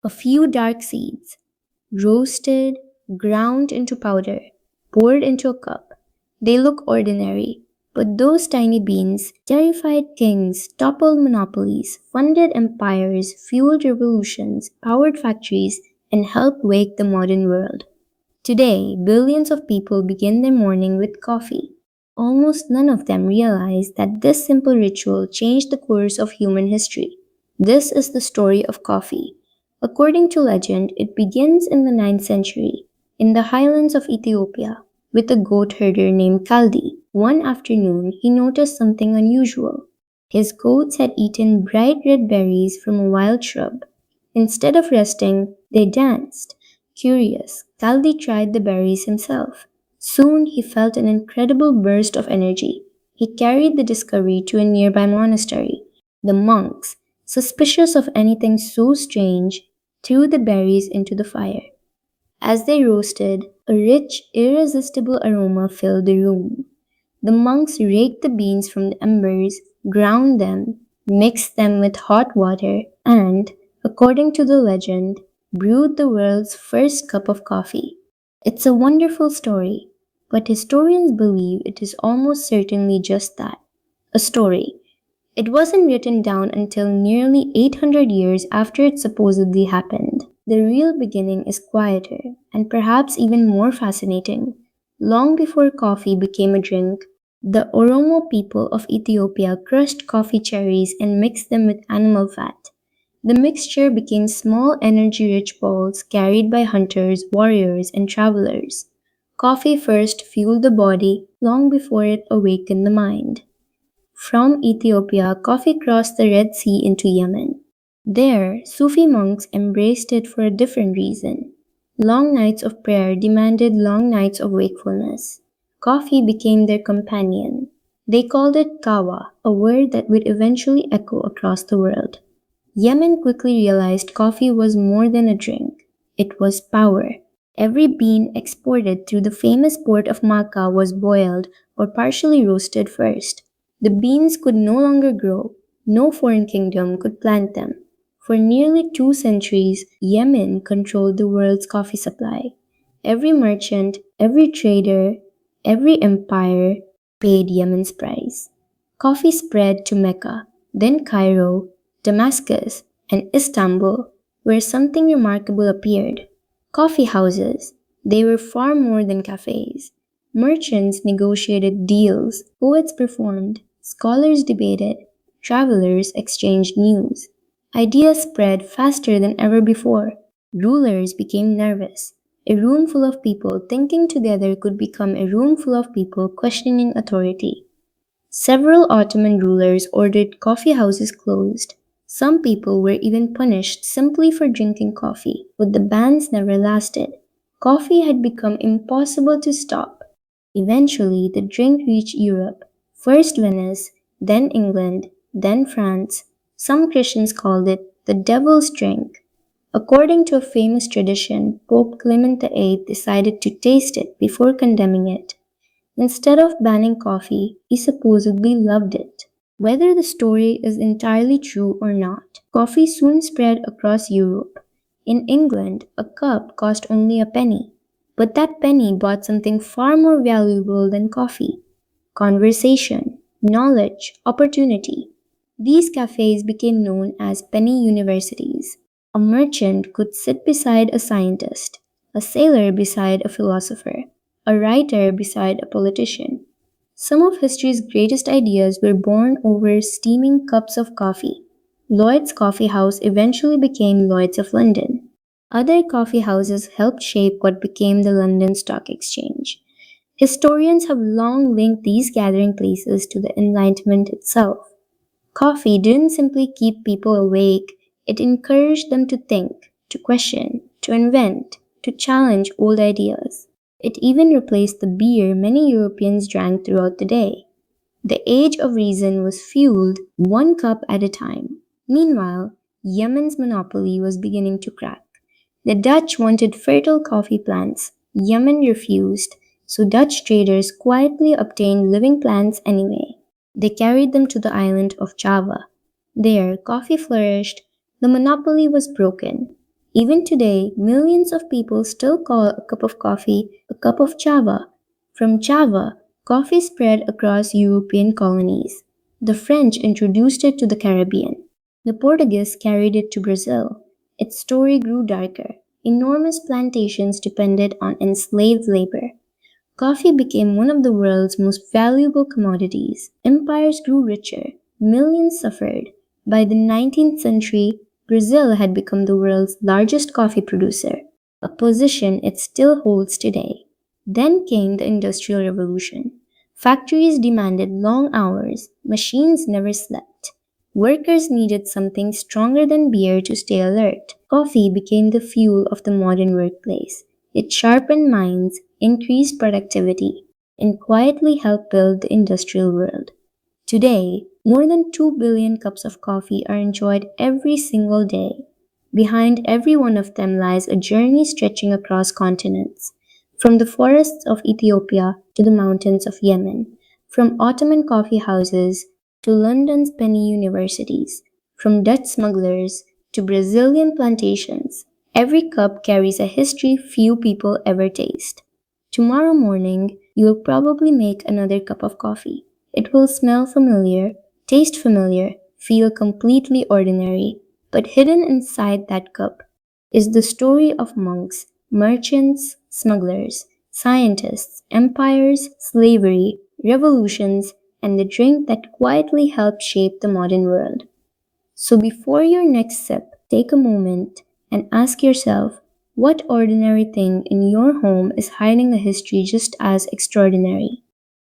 A few dark seeds, roasted, ground into powder, poured into a cup. They look ordinary, but those tiny beans terrified kings, toppled monopolies, funded empires, fueled revolutions, powered factories, and helped wake the modern world. Today, billions of people begin their morning with coffee. Almost none of them realize that this simple ritual changed the course of human history. This is the story of coffee. According to legend, it begins in the 9th century, in the highlands of Ethiopia, with a goat herder named Kaldi. One afternoon, he noticed something unusual. His goats had eaten bright red berries from a wild shrub. Instead of resting, they danced. Curious, Kaldi tried the berries himself. Soon he felt an incredible burst of energy. He carried the discovery to a nearby monastery. The monks, suspicious of anything so strange, threw the berries into the fire. As they roasted, a rich, irresistible aroma filled the room. The monks raked the beans from the embers, ground them, mixed them with hot water, and, according to the legend, brewed the world's first cup of coffee. It's a wonderful story, but historians believe it is almost certainly just that, a story. It wasn't written down until nearly 800 years after it supposedly happened. The real beginning is quieter and perhaps even more fascinating. Long before coffee became a drink, the Oromo people of Ethiopia crushed coffee cherries and mixed them with animal fat. The mixture became small energy rich balls carried by hunters, warriors, and travelers. Coffee first fueled the body long before it awakened the mind. From Ethiopia, coffee crossed the Red Sea into Yemen. There, Sufi monks embraced it for a different reason. Long nights of prayer demanded long nights of wakefulness. Coffee became their companion. They called it kawa, a word that would eventually echo across the world. Yemen quickly realized coffee was more than a drink. It was power. Every bean exported through the famous port of Makkah was boiled or partially roasted first. The beans could no longer grow. No foreign kingdom could plant them. For nearly 2 centuries, Yemen controlled the world's coffee supply. Every merchant, every trader, every empire paid Yemen's price. Coffee spread to Mecca, then Cairo, Damascus, and Istanbul, where something remarkable appeared. Coffee houses. They were far more than cafes. Merchants negotiated deals, poets performed, scholars debated, travelers exchanged news. Ideas spread faster than ever before. Rulers became nervous. A room full of people thinking together could become a room full of people questioning authority. Several Ottoman rulers ordered coffee houses closed. Some people were even punished simply for drinking coffee, but the bans never lasted. Coffee had become impossible to stop. Eventually, the drink reached Europe, first Venice, then England, then France. Some Christians called it the devil's drink. According to a famous tradition, Pope Clement VIII decided to taste it before condemning it. Instead of banning coffee, he supposedly loved it. Whether the story is entirely true or not, coffee soon spread across Europe. In England, a cup cost only a penny, but that penny bought something far more valuable than coffee: conversation, knowledge, opportunity. These cafes became known as penny universities. A merchant could sit beside a scientist, a sailor beside a philosopher, a writer beside a politician. Some of history's greatest ideas were born over steaming cups of coffee. Lloyd's Coffee House eventually became Lloyd's of London. Other coffee houses helped shape what became the London Stock Exchange. Historians have long linked these gathering places to the Enlightenment itself. Coffee didn't simply keep people awake, it encouraged them to think, to question, to invent, to challenge old ideas. It even replaced the beer many Europeans drank throughout the day. The age of reason was fueled one cup at a time. Meanwhile, Yemen's monopoly was beginning to crack. The Dutch wanted fertile coffee plants. Yemen refused, so Dutch traders quietly obtained living plants anyway. They carried them to the island of Java. There, coffee flourished. The monopoly was broken. Even today, millions of people still call a cup of coffee a cup of Java. From Java, coffee spread across European colonies. The French introduced it to the Caribbean. The Portuguese carried it to Brazil. Its story grew darker. Enormous plantations depended on enslaved labor. Coffee became one of the world's most valuable commodities. Empires grew richer. Millions suffered. By the 19th century, Brazil had become the world's largest coffee producer, a position it still holds today. Then came the Industrial Revolution. Factories demanded long hours, machines never slept. Workers needed something stronger than beer to stay alert. Coffee became the fuel of the modern workplace. It sharpened minds, increased productivity, and quietly helped build the industrial world. Today, more than 2 billion cups of coffee are enjoyed every single day. Behind every one of them lies a journey stretching across continents, from the forests of Ethiopia to the mountains of Yemen, from Ottoman coffee houses to London's penny universities, from Dutch smugglers to Brazilian plantations. Every cup carries a history few people ever taste. Tomorrow morning, you will probably make another cup of coffee. It will smell familiar, taste familiar, feel completely ordinary, but hidden inside that cup is the story of monks, merchants, smugglers, scientists, empires, slavery, revolutions, and the drink that quietly helped shape the modern world. So before your next sip, take a moment and ask yourself what ordinary thing in your home is hiding a history just as extraordinary.